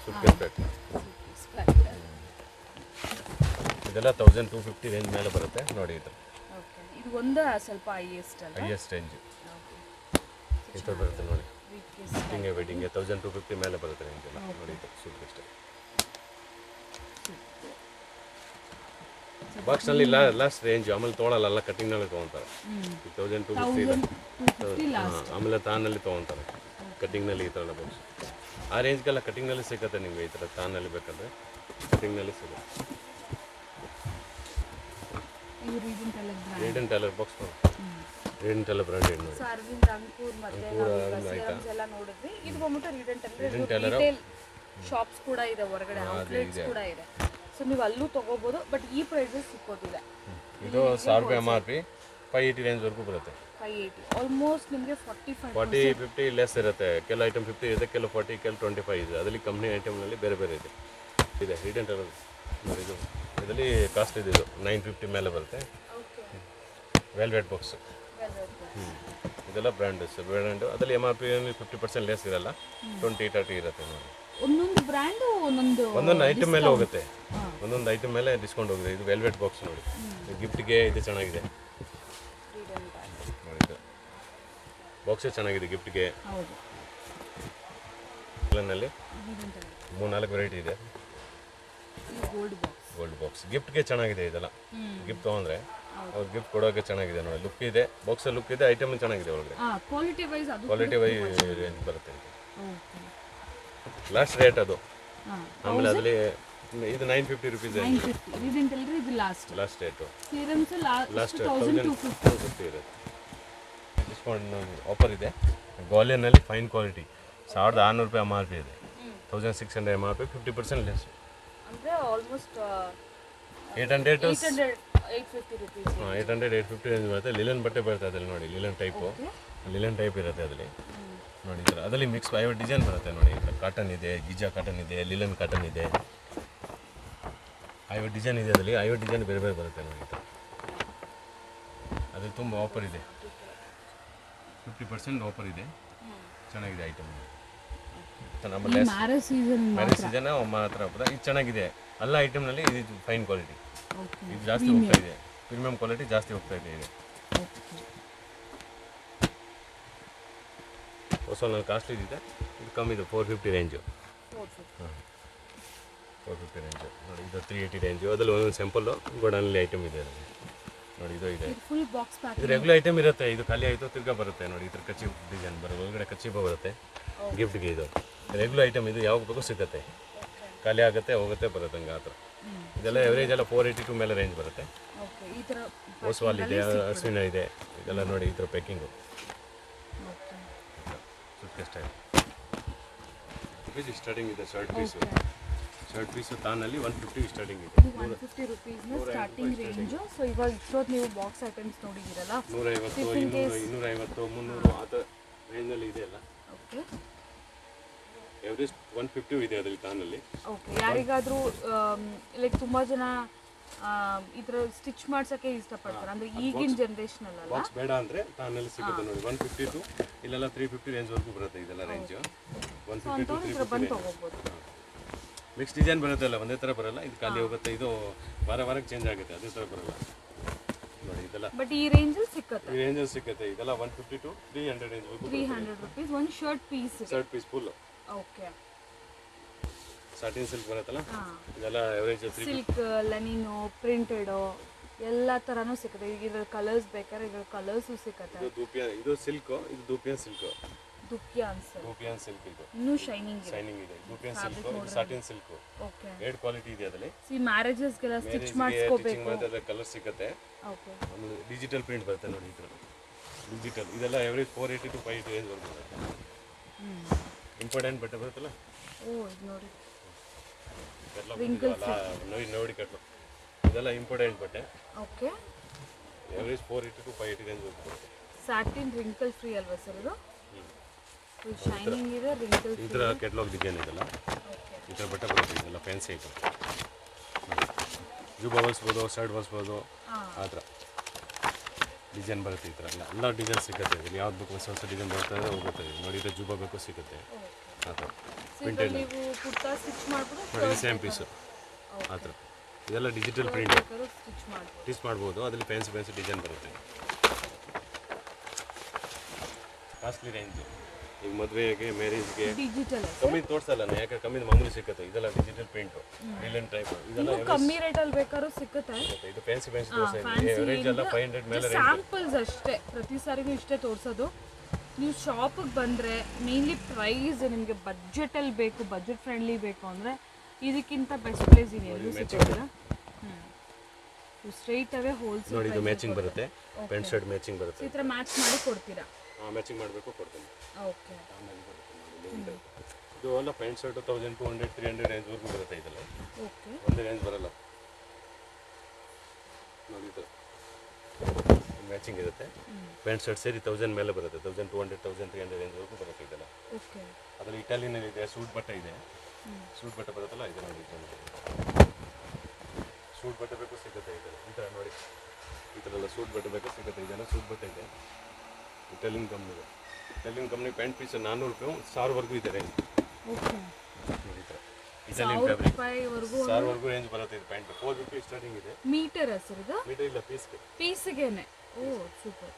ಸೂಪರ್ ಪ್ಯಾಕ್ ಇದೆಲ್ಲ 1250 ರೇಂಜ್ ಮೇಲೆ ಬರುತ್ತೆ. ನೋಡಿ ಇದು ಓಕೆ, ಇದು ಒಂದು ಸ್ವಲ್ಪ ಹೈಯೆಸ್ಟ್ ಅಲ್ಲ, ಹೈಯೆಸ್ಟ್ ರೇಂಜ್ ಎಷ್ಟು ಬರುತ್ತೆ ನೋಡಿ. ವೆಡ್ಡಿಂಗ್ಗೆ 1250 ಮೇಲೆ ಬರುತ್ತೆ ರೇಂಜ್ ಎಲ್ಲ. ನೋಡಿ ಇದು ಸೂಪರ್ ಇಷ್ಟ. ಬಾಕ್ಸ್ನಲ್ಲಿ ಲಾಸ್ಟ್ ರೇಂಜ್ ಆಮೇಲೆ ತೊಗೊಳಲ್ಲ, ಕಟ್ಟಿಂಗ್ನಲ್ಲಿ ತೊಗೊತಾರೆ. 1250 ಇದೆ. ಆಮೇಲೆ ತಾನಲ್ಲಿ ತೊಗೊತಾರೆ ಕಟ್ಟಿಂಗ್ನಲ್ಲಿ. ಈ ಥರ ಬಾಕ್ಸ್ ಆ ರೇಂಜ್ಗೆಲ್ಲ ಕಟ್ಟಿಂಗ್ನಲ್ಲಿ ಸಿಗುತ್ತೆ ನಿಮಗೆ. ಈ ಥರ ತಾನಲ್ಲಿ ಬೇಕಂದರೆ ಕಟ್ಟಿಂಗ್ನಲ್ಲಿ ಸಿಗುತ್ತೆ. ರೀಡನ್ ಟೈಲರ್ ಬಾಕ್ಸ್ ನೋಡಿ, ರೀಡನ್ ಟೈಲರ್ ಬ್ರ್ಯಾಂಡೆಡ್ ನೋಡಿ. ಅರವಿಂದ್ ಅಂಕೂರ್ ಮತ್ತೆ ಸೀರಮ್ಸ್ ಎಲ್ಲ ನೋಡಿದ್ವಿ. ಇದು ಬಂದ್ಬಿಟ್ಟು ರೀಡನ್ ಟೈಲರ್ ಶಾಪ್ಸ್ ಕೂಡ ಇದೆ, ಹೊರಗಡೆ ಔಟ್ಲೆಟ್ಸ್ ಕೂಡ ಇದೆ. ಸೊ ನೀವು ಅಲ್ಲೂ ತಗೋಬಹುದು, ಬಟ್ ಈ ಪ್ರೈಸಸ್ ಸಿಕ್ಕೋದಿಲ್ಲ. ಇದು 1000 ರೂಪಾಯಿ MRP, 580 ರೇಂಜ್ವರೆಗೂ ಬರುತ್ತೆ. 580 ಆಲ್ಮೋಸ್ಟ್ ನಿಮಗೆ 40-50 ಲೆಸ್ ಇರುತ್ತೆ. ಕೆಲವು ಐಟಮ್ 50 ಇದೆ, ಕೆಲವು 40, ಕೆಲವು 25 ಇದೆ. ಅದರಲ್ಲಿ ಕಂಪ್ನಿ ಐಟಮ್ನಲ್ಲಿ ಬೇರೆ ಬೇರೆ ಇದೆ. ರೀಡನ್ ಟೈಲರ್ ನೋಡಿ, ಇದು ಇದರಲ್ಲಿ ಕಾಸ್ಟ್ ಇದೆ. ಇದು 950 ಮೇಲೆ ಬರುತ್ತೆ. ವೆಲ್ವೆಟ್ ಬಾಕ್ಸ್ ಇದೆಲ್ಲ ಬ್ರ್ಯಾಂಡು. ಅದರಲ್ಲಿ MRP 50% ಲೆಸ್ ಇರಲ್ಲ, 20-30 ಇರುತ್ತೆ ನೋಡಿ. ಒಂದೊಂದು ಬ್ರ್ಯಾಂಡು ಒಂದೊಂದು ಐಟಮ್ ಮೇಲೆ ಹೋಗುತ್ತೆ, ಒಂದೊಂದು ಐಟಮ್ ಮೇಲೆ ಡಿಸ್ಕೌಂಟ್ ಹೋಗುತ್ತೆ. ಇದು ವೆಲ್ವೆಟ್ ಬಾಕ್ಸ್ ನೋಡಿ, ಗಿಫ್ಟ್ಗೆ ಇದು ಚೆನ್ನಾಗಿದೆ ನೋಡಿ. ಇದು ಬಾಕ್ಸೇ ಚೆನ್ನಾಗಿದೆ ಗಿಫ್ಟ್ಗೆ. ನಲ್ಲಿ 3-4 ವೆರೈಟಿ ಇದೆ. ಗೋಲ್ಡ್ ಬಾಕ್ಸ್ ಗಿಫ್ಟ್ಗೆ ಚೆನ್ನಾಗಿದೆ. ಇದೆಲ್ಲ ಗಿಫ್ಟ್ ತೊಗೊಂಡ್ರೆ ಅವ್ರು ಗಿಫ್ಟ್ ಕೊಡೋಕೆ ಚೆನ್ನಾಗಿದೆ ನೋಡಿ. ಲುಕ್ ಇದೆ, ಬಾಕ್ಸ್ ಲುಕ್ ಇದೆ, ಐಟಮ್ ಚೆನ್ನಾಗಿದೆ ಒಳಗಡೆ. ಕ್ವಾಲಿಟಿ ವೈಸ್ ರೇಂಜ್ ಬರುತ್ತೆ. ಲಾಸ್ಟ್ ರೇಟ್ ಅದು. ಆಮೇಲೆ ಅದರಲ್ಲಿ ಇದು 950 ರುಪೀಸ್ ಲಾಸ್ಟ್ ರೇಟು. ಲಾಸ್ಟ್ 1250 ಇರುತ್ತೆ. ಡಿಸ್ಕೌಂಟ್ ಆಫರ್ ಇದೆ. ಗ್ವಾಲಿಯರ್ನಲ್ಲಿ ಫೈನ್ ಕ್ವಾಲಿಟಿ 1600 ರೂಪಾಯಿ MRP ಇದೆ, 1600 MRP, 50% ಲೆಸ್. ಅಂದರೆ ಆಲ್ಮೋಸ್ಟ್ 800-850 ರೇಂಜ್ ಬರುತ್ತೆ. ಲಿಲನ್ ಬಟ್ಟೆ ಬರುತ್ತೆ ಅದ್ರಲ್ಲಿ ನೋಡಿ, ಲಿಲನ್ ಟೈಪ್ ಇರುತ್ತೆ ಅದರಲ್ಲಿ ನೋಡಿ. ಈ ಥರ ಅದರಲ್ಲಿ ಮಿಕ್ಸ್ 50 ಡಿಸೈನ್ ಬರುತ್ತೆ ನೋಡಿ. ಈ ಥರ ಕಾಟನ್ ಇದೆ, ಗಿಜಾ ಕಾಟನ್ ಇದೆ, ಲಿಲನ್ ಕಾಟನ್ ಇದೆ, 50 ಡಿಸೈನ್ ಇದೆ. ಅದರಲ್ಲಿ 50 ಡಿಸೈನ್ ಬೇರೆ ಬೇರೆ ಬರುತ್ತೆ ನೋಡಿ. ಈ ಥರ ಅದ್ರಲ್ಲಿ ತುಂಬ ಆಫರ್ ಇದೆ, 50% ಆಫರ್ ಇದೆ. ಚೆನ್ನಾಗಿದೆ ಐಟಮ್. ನಮ್ಮಲ್ಲಿ ಮ್ಯಾರೇಜ್ ಸೀಸನ್ ಮಾತ್ರ ಇದು ಚೆನ್ನಾಗಿದೆ. ಎಲ್ಲ ಐಟಮ್ನಲ್ಲಿ ಇದು ಫೈನ್ ಕ್ವಾಲಿಟಿ, ಇದು ಜಾಸ್ತಿ ಹೋಗ್ತಾ ಇದೆ. ಪ್ರೀಮಿಯಂ ಕ್ವಾಲಿಟಿ ಜಾಸ್ತಿ ಹೋಗ್ತಾ ಇದೆ. ಇದು ಹೊಸ ಕಾಸ್ಟ್ಲಿ ಇದೆ, ಇದು ಕಮ್ಮಿ ಇದೆ. 450 ರೇಂಜು. 450 ರೇಂಜು ನೋಡಿ. ಇದು 380 ರೇಂಜು. ಅದರಲ್ಲಿ ಒಂದೊಂದು ಸ್ಯಾಂಪಲ್ಲು ಗೋಡನಲ್ಲಿ ಐಟಮ್ ಇದೆ ನೋಡಿ. ಇದು ಇದೆ, ಇದು ರೆಗ್ಯುಲರ್ ಐಟಮ್ ಇರುತ್ತೆ. ಇದು ಖಾಲಿ ಆಯಿತು ತಿರ್ಗಾ ಬರುತ್ತೆ ನೋಡಿ. ಈ ಥರ ಕಚ್ಚಿ ಡಿಸೈನ್ ಬರುತ್ತೆ, ಒಳಗಡೆ ಕಚ್ಚಿಬ ಬರುತ್ತೆ ಗಿಫ್ಟ್ಗೆ. ಇದು ರೆಗ್ಯುಲರ್ ಐಟಮ್, ಇದು ಯಾವಾಗ ಬೇಕೋ ಸಿಗುತ್ತೆ, ಖಾಲಿ ಆಗುತ್ತೆ ಹೋಗುತ್ತೆ ಬರುತ್ತೆ ಹಂಗೆ. ಆ ಥರ ಇದೆಲ್ಲ ಎವರೇಜ್ ಎಲ್ಲ 482 ಮೇಲೆ ರೇಂಜ್ ಬರುತ್ತೆ. ಓಸ್ವಾಲ್ ಇದೆ, ಅಶ್ವಿನ ಇದೆ, ಇದೆಲ್ಲ ನೋಡಿ. ಈ ಥರ ಪ್ಯಾಕಿಂಗು ಸುತ್ತ ಸ್ಟೈಲ್ ಸ್ಟಾರ್ಟಿಂಗ್ ಇದೆ. ಶರ್ಟ್ ಪೀಸು ತಾನಲ್ಲಿ 150 ಸ್ಟಾರ್ಟಿಂಗ್ ಇದೆ. 150 ರುಪೀಸ್ ಸ್ಟಾರ್ಟಿಂಗ್ ರೇಂಜು. ಸೊ ಇವಾಗ ಇಷ್ಟೊತ್ತು ನೀವು ಬಾಕ್ಸ್ ಐಟಮ್ಸ್ ನೋಡಿದ್ದೀರಲ್ಲ, 150, 200, 250, 300 ಆ ಥರ ರೇಂಜಲ್ಲಿ ಇದೆ ಎಲ್ಲ. ಓಕೆ, ಎವರೇಜ್ 150 ಇದೆ ಅದರಲ್ಲಿ ತಾನಲ್ಲಿ. ಓಕೆ, ಯಾರಿಗಾದರೂ ಲೈಕ್ ತುಂಬ ಜನ ಈ ಥರ ಸ್ಟಿಚ್ ಮಾಡ್ಸೋಕ್ಕೆ ಇಷ್ಟಪಡ್ತಾರೆ, ಅಂದರೆ ಈಗಿನ ಜನ್ರೇಷನಲ್ಲ. ಬಾಕ್ಸ್ ಬೇಡ ಅಂದರೆ ತಾನಲ್ಲಿ ಸಿಗುತ್ತೆ ನೋಡಿ. 150 ಟು ಇಲ್ಲೆಲ್ಲ 350 ರೇಂಜ್ವರೆಗೂ ಬರುತ್ತೆ. ಇದೆಲ್ಲ ರೇಂಜು 150 to 350 ತೊಗೋಬೋದು. ಮಿಕ್ಸ್ ಡಿಸೈನ್ ಬರುತ್ತೆ, ಅಲ್ಲ ಒಂದೇ ಥರ ಬರಲ್ಲ. ಇದು ಖಾಲಿ ಹೋಗುತ್ತೆ, ಇದು ವಾರಕ್ಕೆ ಚೇಂಜ್ ಆಗುತ್ತೆ, ಅದೇ ಥರ ಬರಲ್ಲ ನೋಡಿ. ಇದೆಲ್ಲ ಬಟ್ ಈ ರೇಂಜಲ್ಲಿ ಸಿಕ್ಕತ್ತೆ, ಈ ರೇಂಜಲ್ಲಿ ಸಿಗುತ್ತೆ. ಇದೆಲ್ಲ 150 to 300 ರೇಂಜ್ವರೆಗೂ. 300 ರುಪೀಸ್ ಒಂದು shirt piece full. Okay, satin silk ಬರುತ್ತಲ್ಲ, ಇದೆಲ್ಲ ಎವರೇಜ್ ಸಿಲ್ಕ್, ಲೆನಿನು, ಪ್ರಿಂಟೆಡು ಎಲ್ಲ ಥರನೂ ಸಿಗುತ್ತೆ. ಇದ್ರ ಕಲರ್ಸ್ ಬೇಕಾದ್ರೆ ಇದ್ರ ಕಲರ್ಸು ಸಿಗುತ್ತೆ. ಇದು ಸಿಲ್ಕು, ಇದು ದೂಪಿಯನ್ ಸಿಲ್ಕು. ದುಕ್ಕಿಯ ಅನ್ಸಲ್ ರೂಪಿಯನ್ ಸಿಲ್ಕ್ ಇದು ಇನ್ನೂ ಶೈನಿಂಗ್ ಇದೆ. ಶೈನಿಂಗ್ ಇದೆ. ರೂಪಿಯನ್ ಸಿಲ್ಕ್ ಇದು ಸಾಟಿನ್ ಸಿಲ್ಕ್ ಓಕೆ. ಎರಡು ಕ್ವಾಲಿಟಿ ಇದೆ ಅದರಲ್ಲಿ. ಸಿ ಮ್ಯಾರೇಜಸ್ಗೆಲ್ಲ ಸ್ಟಿಚ್ ಸ್ಟಿಚಿಂಗ್ ಮಾಡಿಸ್ಕೋಬೇಕು. ಮಾಡಿದ್ರೆ ಕಲರ್ ಸಿಗುತ್ತೆ. ಓಕೆ. ಆಮೇಲೆ ಡಿಜಿಟಲ್ ಪ್ರಿಂಟ್ ಬರುತ್ತೆ ನೋಡಿ ಇದ್ರಲ್ಲಿ. ಡಿಜಿಟಲ್ ಇದೆಲ್ಲ ಎವರೇಜ್ 480 to 580 ರೇಂಜ್ ವರ್ಗು ಬರುತ್ತೆ. ಇಂಪಾರ್ಟೆಂಟ್ ಬಟ್ಟೆ ಬರುತ್ತಲ್ಲ. ಓ ಇದು ನೋಡಿ. ನೋಡಿ ನೋಡಿ ಕಟ್ಲು ಇದೆಲ್ಲ ಇಂಪಾರ್ಟೆಂಟ್ ಬಟ್ಟೆ. ಓಕೆ. ಎವರೇಜ್ 480 to 580 ರೇಂಜ್ ವರ್ಗು ಬರುತ್ತೆ. ಸ್ಯಾಟಿನ್ ರಿಂಕಲ್ ಫ್ರೀ ಅಲ್ವಾ ಸರ್ ಇದು? ಫುಲ್ ಶೈನಿಂಗ್ ಇದೆ, ರಿಂಕಲ್ ಫ್ರೀ. ಇದರ ಕೆಟಲಾಗ್ ಡಿಸೈನ್ ಇದೆಲ್ಲ. ಈ ಥರ ಬಟ್ಟೆ ಬರುತ್ತೆ. ಇದೆಲ್ಲ ಫ್ಯಾನ್ಸಿ ಐಟಮ್. ಜುಬ್ಬ ಹೊಲಿಸ್ಬೋದು, ಶರ್ಟ್ ಹೊಲಿಸ್ಬೋದು, ಆ ಥರ ಡಿಸೈನ್ ಬರುತ್ತೆ. ಈ ಥರ ಎಲ್ಲ ಡಿಸೈನ್ ಸಿಗುತ್ತೆ. ಇಲ್ಲಿ ಯಾವ್ದು ಬೇಕು ಹೊಸ ಹೊಸ ಡಿಸೈನ್ ಬರ್ತಾರೆ ಹೋಗುತ್ತೆ. ನೋಡಿ ಇದು ಜುಬ್ಬ ಬೇಕು ಸಿಗುತ್ತೆ. ಆ ಥರ ಪ್ರಿಂಟೆಡ್ ನೀವು ಕುರ್ತಾ ಸ್ಟಿಚ್ ಮಾಡ್ಬೋದು. ನೋಡಿ ಸೇಮ್ ಪೀಸು ಆ ಥರ. ಇದೆಲ್ಲ ಡಿಜಿಟಲ್ ಪ್ರಿಂಟ್ ಸ್ಟಿಚ್ ಮಾಡ್ಬೋದು. ಸ್ಟಿಚ್ ಮಾಡ್ಬೋದು. ಅದರಲ್ಲಿ ಫ್ಯಾನ್ಸಿ ಡಿಸೈನ್ ಬರುತ್ತೆ. Costly range. ಈಗ ಮದುವೆಗೆ ಮ್ಯಾರೇಜ್ಗೆ ಡಿಜಿಟಲ್ ಕಮ್ಮಿ ತೋರಿಸಲ್ಲ. ಯಾಕೆ ಕಮ್ಮಿ ಮಾಮೂಲಿ ಸಿಗುತ್ತೆ. ಇದೆಲ್ಲ ಡಿಜಿಟಲ್ ಪ್ರಿಂಟು ರಿಲನ್ ಟೈಪ್. ಇದೆಲ್ಲ ಕಮ್ಮಿ ರೇಟಲ್ಲಿ ಬೇಕಾದ್ರೂ ಸಿಗುತ್ತೆ. ಇದು ಫ್ಯಾನ್ಸಿ ತೋರಿಸ್ತಾ ಇದೆ. ಎವರೇಜ್ ಎಲ್ಲ 500 ಮೇಲೆ ರೇಂಜ್. ಸ್ಯಾಂಪಲ್ಸ್ ಅಷ್ಟೇ, ಪ್ರತಿ ಸಾರಿನೂ ಇಷ್ಟೇ ತೋರಿಸೋದು. ನೀವು ಶಾಪಿಗೆ ಬಂದರೆ ಮೇನ್ಲಿ ಪ್ರೈಸ್ ನಿಮಗೆ ಬಜೆಟಲ್ಲಿ ಬೇಕು, ಬಜೆಟ್ ಫ್ರೆಂಡ್ಲಿ ಬೇಕು ಅಂದರೆ ಇದಕ್ಕಿಂತ ಬೆಸ್ಟ್ ಪ್ಲೇಸ್ ಇದೆ ಎಲ್ಲೂ ಸಿಗೋದಿಲ್ಲ. ಸ್ಟ್ರೈಟ್ ಅವೇ ಹೋಲ್ಸೇಲ್ ನೋಡಿ ಇದು ಮ್ಯಾಚಿಂಗ್ ಬರುತ್ತೆ. ಪ್ಯಾಂಟ್ ಶರ್ಟ್ ಮ್ಯಾಚಿಂಗ್ ಬರುತ್ತೆ. ಈ ಥರ ಮ್ಯಾಚ್ ಮಾಡಿ ಕೊಡ್ತೀರಾ? ಮ್ಯಾಚಿಂಗ್ ಮಾಡಬೇಕು ಕೊಡ್ತೀನಿ. ಓಕೆ. ಇದು ಎಲ್ಲ ಪ್ಯಾಂಟ್ ಶರ್ಟ್ 1200 300 ರೇಂಜ್ ವರ್ಗು ಬರುತ್ತೆ. ಇದೆಲ್ಲ ಓಕೆ. ಒಂದೇ ರೇಂಜ್ ಬರಲ್ಲ ನೋಡಿ. ಇದು ಮ್ಯಾಚಿಂಗ್ ಇರುತ್ತೆ. ಪ್ಯಾಂಟ್ ಶರ್ಟ್ ಸೇರಿ 1000 ಮೇಲೆ ಬರುತ್ತೆ. 1200 1300 ರೇಂಜ್ ವರ್ಗು ಬರುತ್ತೆ. ಇದೆಲ್ಲ ಓಕೆ. ಅದರಲ್ಲಿ ಇಟಾಲಿಯನ್ ಇದೆ, ಸೂಟ್ ಬಟ್ಟೆ ಇದೆ. ಸೂಟ್ ಬಟ್ಟೆ ಬರುತ್ತಲ್ಲ ಇದು ನೋಡಿ. ಸೂಟ್ ಬಟ್ಟೆ ಬೇಕು ಸಿಗುತ್ತೆ. ಇದೆಲ್ಲ ಈ ಥರ ನೋಡಿ. ಈ ಥರ ಎಲ್ಲ ಸೂಟ್ ಬಟ್ಟೆ ಬೇಕು ಸಿಗುತ್ತೆ. ಇದೆಲ್ಲ ಸೂಟ್ ಬಟ್ಟೆ ಇದೆ. ಇಟಾಲಿಯನ್ ಕಂಪ್ನಿ ಇದೆ. ಇಟಾಲಿಯನ್ ಕಂಪ್ನಿ ಪ್ಯಾಂಟ್ ಪೀಸ್ 400 ರೂಪಾಯಿ 1000 ವರ್ಗೂ ಇದೆ ರೇಂಜ್. ಓಕೆ. ನೋಡಿ ಈ ಥರ ಇಟಾಲಿಯನ್ ಫ್ಯಾಬ್ರಿಕ್ ರೂಪಾಯಿವರೆಗೂ 1000 ವರ್ಗೂ ರೇಂಜ್ ಬರುತ್ತೆ. ಇದು ಪ್ಯಾಂಟ್ 450 ಸ್ಟಾರ್ಟಿಂಗ್ ಇದೆ. ಮೀಟರ್ ಸರ್ ಇದು? ಮೀಟರ್ ಇಲ್ಲ, ಪೀಸ್ಗೆ. ಪೀಸ್ಗೆನೆ. ಓ ಸೂಪರ್.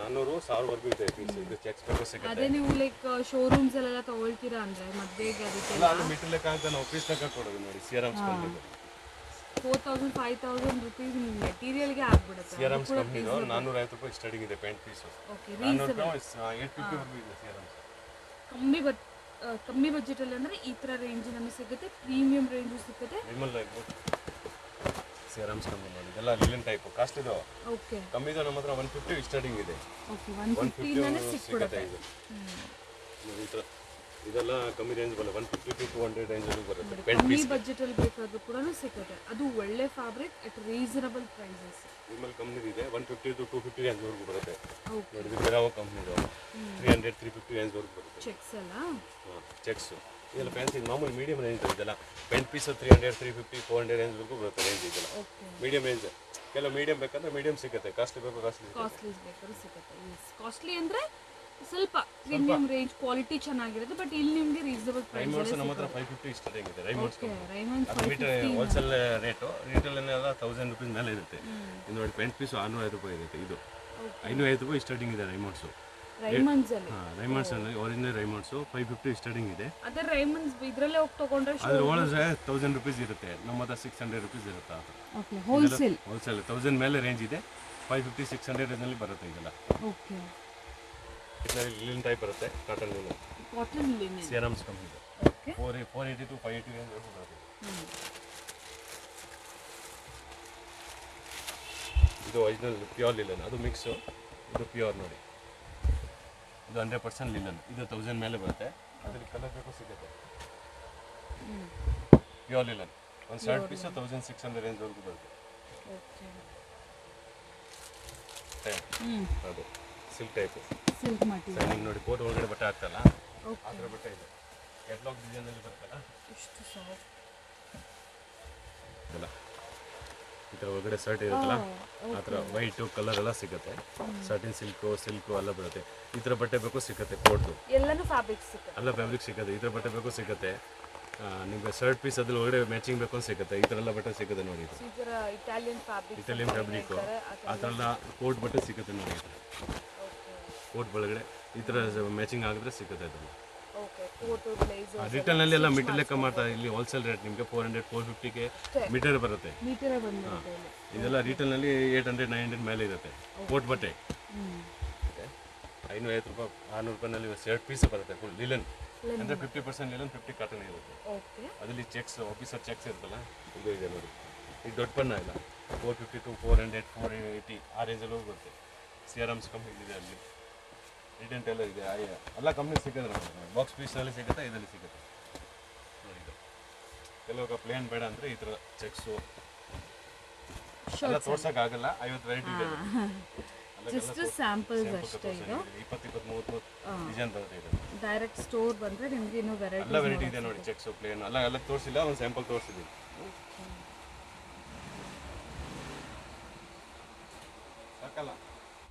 400 1000 ವರ್ಗೂ ಇದೆ ಪೀಸ್. ಇದು ಚೆಕ್ಸ್ ಬೇಕು ಸಿಗುತ್ತೆ. ಅದೇ ನೀವು ಲೈಕ್ ಶೋರೂಮ್ಸ್ ಅಲ್ಲೆಲ್ಲ ತಗೊಳ್ತೀರಾ ಅಂದ್ರೆ ಮದ್ವೆಗೆ ಅದಕ್ಕೆ ಅಲ್ಲ ಅದು ಮೀಟರ್ ಲೆಕ್ಕ ಅಂತ ನಾವು ಪೀಸ್ ಲೆಕ್ಕ ಕೊಡೋದು ನೋಡಿ. ಸಿಆರ್ಎಮ್ಸ್ ಕಂಪ್ನಿ 4000 5000 ರುಪೀಸ್ ಮೆಟೀರಿಯಲ್ಗೆ ಆಗ್ಬಿಡುತ್ತೆ. ಸಿಆರ್ಎಮ್ಸ್ ಕಂಪ್ನಿ 450 ರೂಪಾಯಿ ಸ್ಟಾರ್ಟಿಂಗ್ ಇದೆ ಪ್ಯಾಂಟ್ ಪೀಸ್. ಓಕೆ. 400 ರೂಪಾಯಿ 850 ವರ್ಗೂ ಇದೆ ಸಿಆರ್ಎಮ್ಸ್. ಕಮ್ಮಿ ಬಜೆಟ್ ಅಲ್ಲಿ ಅಂದ್ರೆ ಈ ತರ ರೇಂಜ್ ನಮಗೆ ಸಿಗುತ್ತೆ. ಪ್ರೀಮಿಯಂ ರೇಂಜ್ ಸಿಗುತ್ತೆ. ಮಿನಿಮಲ್ ಸಿಆರ್ಎಮ್ಸ್ ಕಂಪ್ನಿ ನೋಡಿ. ಇದೆಲ್ಲ ಲಿಲನ್ ಟೈಪ್ ಕಾಸ್ಟ್ ಇದು. ಓಕೆ. ಕಮ್ಮಿ ಇದೆ ನಮ್ಮ ಹತ್ರ 150 ಸ್ಟಾರ್ಟಿಂಗ್ ಇದೆ. ಓಕೆ. 150 ನಾನೇ ಸಿಕ್ಬಿಡುತ್ತೆ ಇದು. ನೋಡಿ ಈ ಥರ ಇದೆಲ್ಲ ಕಮ್ಮಿ ರೇಂಜ್ ಬರಲ್ಲ. 150 to 200 ರೇಂಜ್ ಅಲ್ಲಿ ಬರುತ್ತೆ. ಪ್ಯಾಂಟ್ ಕಮ್ಮಿ ಪೀಸ್ ಬಜೆಟ್ ಅಲ್ಲಿ ಬೇಕಾದ್ರೂ ಕೂಡ ಸಿಗುತ್ತೆ. ಅದು ಒಳ್ಳೆ ಫ್ಯಾಬ್ರಿಕ್ ಅಟ್ ರೀಸನಬಲ್ ಪ್ರೈಸಸ್. ನಿಮ್ಮಲ್ಲಿ ಕಂಪ್ನಿ ಇದೆ 150 to 250 ರೇಂಜ್ ವರ್ಗೂ ಬರುತ್ತೆ. ಓಕೆ. ನೋಡಿ ಇದು ಬೇರೆ ಕಂಪ್ನಿದು 300 350 ರೇಂಜ್ ವರ್ಗೂ ಬರುತ್ತೆ. ಚೆಕ್ಸ್ ಅಲ್ಲ? ಚೆಕ್ಸ್ ಇದೆಲ್ಲ ಫ್ಯಾನ್ಸಿ ಮಾಮೂಲಿ ಮೀಡಿಯಂ ರೇಂಜ್ ಇದೆಲ್ಲ. ಪ್ಯಾಂಟ್ ಪೀಸ್ 300 350 400 ರೇಂಜ್ ವರ್ಗೂ ಬರುತ್ತೆ ರೇಂಜ್. ಇದೆಲ್ಲ ಓಕೆ. Medium range. ಕೆಲವು ಮೀಡಿಯಂ ಬೇಕಂದ್ರೆ ಮೀಡಿಯಂ ಸಿಗುತ್ತೆ. ಕಾಸ್ಟ್ಲಿ ಬೇಕು ಕಾಸ್ಟ್ಲಿ ಬೇಕಾದ್ರೂ ಸಿಗುತ್ತೆ. ಕಾಸ್ಟ್ಲಿ ಅಂದ್ರೆ ಸ್ವಲ್ಪ ಪ್ರೀಮಿಯಂ ರೇಂಜ್ ಕ್ವಾಲಿಟಿ ಚೆನ್ನಾಗಿರುತ್ತೆ. ಬಟ್ ಇಲ್ಲಿ ನಿಮಗೆ ರೀಸನಬಲ್ ಪ್ರೈಸ್ ರೈಮಂಡ್ಸ್ ನಮ್ಮ ಹತ್ರ 550 ಸ್ಟಾರ್ಟಿಂಗ್ ಇದೆ. ರೈಮಂಡ್ಸ್ ರೈಮಂಡ್ ಅದು ಮೀಟರ್ ಹೋಲ್ಸೇಲ್ ರೇಟು. ರಿಟೇಲ್ ಎಲ್ಲ 1000 ರೂಪೀಸ್ ಮೇಲೆ ಇರುತ್ತೆ. ಇದು ನೋಡಿ ಪ್ಯಾಂಟ್ ಪೀಸು 650 ರೂಪಾಯಿ ಇರುತ್ತೆ. ಇದು 550 ರೂಪಾಯಿ ಸ್ಟಾರ್ಟಿಂಗ್ ಇದೆ ರೈಮಂಡ್ಸು. ರೈಮಂಡ್ಸ್ ಅಲ್ಲಿ ರೈಮಂಡ್ಸ್ ಅಲ್ಲಿ ಒರಿಜಿನಲ್ ರೈಮಂಡ್ಸು 550 ಸ್ಟಾರ್ಟಿಂಗ್ ಇದೆ. ಅದೇ ರೈಮಂಡ್ಸ್ ಇದ್ರಲ್ಲೇ ಹೋಗಿ ತಗೊಂಡ್ರೆ ಅದ್ರ ಒಳಗೆ 1000 ರೂಪೀಸ್ ಇರುತ್ತೆ. ನಮ್ಮ ಹತ್ರ 600 ರೂಪೀಸ್ ಇರುತ್ತೆ. ಓಕೆ. ಹೋಲ್ಸೇಲ್ 1000 ಮೇಲೆ ರೇಂಜ್ ಇದೆ. 550 600 ರೇಂಜಲ್ಲಿ ಬರುತ್ತೆ. ಇದೆಲ್ಲ ಓಕೆ. ಇದರಲ್ಲಿ ಲಿಲನ್ ಟೈಪ್ ಬರುತ್ತೆ. Cotton linen. Cotton linen. ಸಿಆರ್ಎಮ್ಸ್ ಕಂಪ್ನಿ. ಓಕೆ. 480 to 580 ರೇಂಜ್ ವರೆಗೂ ಬರುತ್ತೆ. ಇದು ಒರಿಜಿನಲ್ ಪ್ಯೂರ್ ಲಿಲನ್. ಅದು ಮಿಕ್ಸು. ಇದು ಪ್ಯೂರ್ ನೋಡಿ. ಇದು 100% ಲಿಲನ್. ಇದು 1000 ಮೇಲೆ ಬರುತ್ತೆ. ಅದರಲ್ಲಿ ಕಲರ್ ಬೇಕು ಸಿಗುತ್ತೆ. Pure linen. ಒಂದು ಶರ್ಟ್ ಪೀಸು 1600 ರೇಂಜ್ ವರೆಗೂ ಬರುತ್ತೆ. ಓಕೆ. ಅದು silk type. Silk material. Signing ನೋಡಿ. ಕೋಟ್ ಒಳಗಡೆ ಬಟ್ಟೆ ಹಾಕ್ತಲ್ಲ ಓಕೆ. ಆ ಥರ ಬಟ್ಟೆ ಇದೆ. ಕೆಟ್ಲಾಗ್ ಡಿಸೈನಲ್ಲಿ ಬರುತ್ತಲ್ಲ ಎಷ್ಟು ಸಾಫ್ಟ್. ಇದೆಲ್ಲ ಈ ಥರ ಒಳಗಡೆ ಶರ್ಟ್ ಇರುತ್ತಲ್ಲ ಆ ಥರ ವೈಟು ಕಲರ್ ಎಲ್ಲ ಸಿಗುತ್ತೆ. ಸರ್ಟಿನ್ ಸಿಲ್ಕು ಎಲ್ಲ ಬರುತ್ತೆ. ಈ ಥರ ಬಟ್ಟೆ ಬೇಕು ಸಿಗುತ್ತೆ. ಕೋಟ್ದು ಎಲ್ಲನೂ ಫ್ಯಾಬ್ರಿಕ್ ಸಿಗುತ್ತೆ. ಎಲ್ಲ ಫ್ಯಾಬ್ರಿಕ್ ಸಿಗುತ್ತೆ. ಈ ಥರ ಬಟ್ಟೆ ಬೇಕು ಸಿಗುತ್ತೆ. ನಿಮಗೆ ಶರ್ಟ್ ಪೀಸ್ ಅದ್ರ ಒಳಗಡೆ ಮ್ಯಾಚಿಂಗ್ ಬೇಕು ಅಂತ ಸಿಗುತ್ತೆ. ಈ ಥರ ಎಲ್ಲ ಬಟ್ಟೆ ಸಿಗುತ್ತೆ ನೋಡಿ. ಇದು ಈ ಥರ ಇಟಾಲಿಯನ್ ಫ್ಯಾಬ್ರಿಕ್ಕು ಆ ಥರ ಎಲ್ಲ ಕೋಟ್ ಬಟ್ಟೆ ಸಿಗುತ್ತೆ ನೋಡಿ. ಕೋಟ್ ಒಳಗಡೆ ಈ ಥರ ಮ್ಯಾಚಿಂಗ್ ಆಗಿದ್ರೆ ಸಿಗುತ್ತೆ. ಅದರಲ್ಲಿ ಓಕೆ. ಕೋಟ್ ಬ್ಲೇಸರ್ ರಿಟೇಲ್ನಲ್ಲಿ ಎಲ್ಲ ಮೀಟರ್ ಲೆಕ್ಕ ಮಾಡ್ತಾರೆ. ಇಲ್ಲಿ ಹೋಲ್ಸೇಲ್ ರೇಟ್ ನಿಮಗೆ 400 450ಗೆ ಮೀಟರ್ ಬರುತ್ತೆ. ಮೀಟರ್ ಬಂದಿರುತ್ತೆ. ಇದೆಲ್ಲ ರಿಟೇಲ್ನಲ್ಲಿ 800 900 ಮೇಲೆ ಇರುತ್ತೆ ಕೋಟ್ ಬಟ್ಟೆ. 550 ರೂಪಾಯಿ 600 ರೂಪಾಯಿನಲ್ಲಿ ಶರ್ಟ್ ಪೀಸ್ ಬರುತ್ತೆ ಫುಲ್ ಲಿಲನ್ ಅಂದರೆ 50% ಲಿಲನ್ 50 ಕಾಟನ್ ಇರುತ್ತೆ. ಓಕೆ. ಅದರಲ್ಲಿ ಚೆಕ್ಸ್ ಆಫೀಸರ್ ಚೆಕ್ಸ್ ಇರುತ್ತಲ್ಲ ಇದು ಇದೆ ನೋಡಿ. ಇದು ದೊಡ್ಡ ಪನ್ನ ಇಲ್ಲ 450 to 400 480 ಆ ರೇಂಜಲ್ಲೂ ಬರುತ್ತೆ. CRMs ಕಂಪ್ನಿ ಇದೆ ಅಲ್ಲಿ, ರಿಟರ್ನ್ ಟೈಲರ್ ಇದೆ, ಎಲ್ಲ ಕಂಪ್ನಿ ಸಿಗುತ್ತೆ. ಬಾಕ್ಸ್ ಪೀಸ್ನಲ್ಲಿ ಸಿಗುತ್ತೆ, ಇದರಲ್ಲಿ ಸಿಗುತ್ತೆ ನೋಡಿ. ಇದು ಕೆಲವಾಗ ಪ್ಲೇನ್ ಬೇಡ ಅಂದರೆ ಈ ಥರ ಚೆಕ್ಸು ಎಲ್ಲ ತೋರ್ಸೋಕ್ಕಾಗಲ್ಲ. 50 ವೆರೈಟಿ ಇದೆ. ಜಸ್ಟ್ ಸ್ಯಾಂಪಲ್ಸ್ ಅಷ್ಟೇ. ಇದು 20-30 ಡಿಸೈನ್ ಬರುತ್ತೆ. ಇದು ಡೈರೆಕ್ಟ್ ಸ್ಟೋರ್ ಬಂದರೆ ನಿಮಗೆ ಇನ್ನೂ ಎಲ್ಲ ವೆರೈಟಿ ಇದೆ ನೋಡಿ. ಚೆಕ್ಸು ಪ್ಲೇನ್ ಎಲ್ಲ ತೋರಿಸಿಲ್ಲ, ಒಂದು ಸ್ಯಾಂಪಲ್ ತೋರಿಸಿದ್ದೀವಿ. ಸಾಕಲ್ಲ.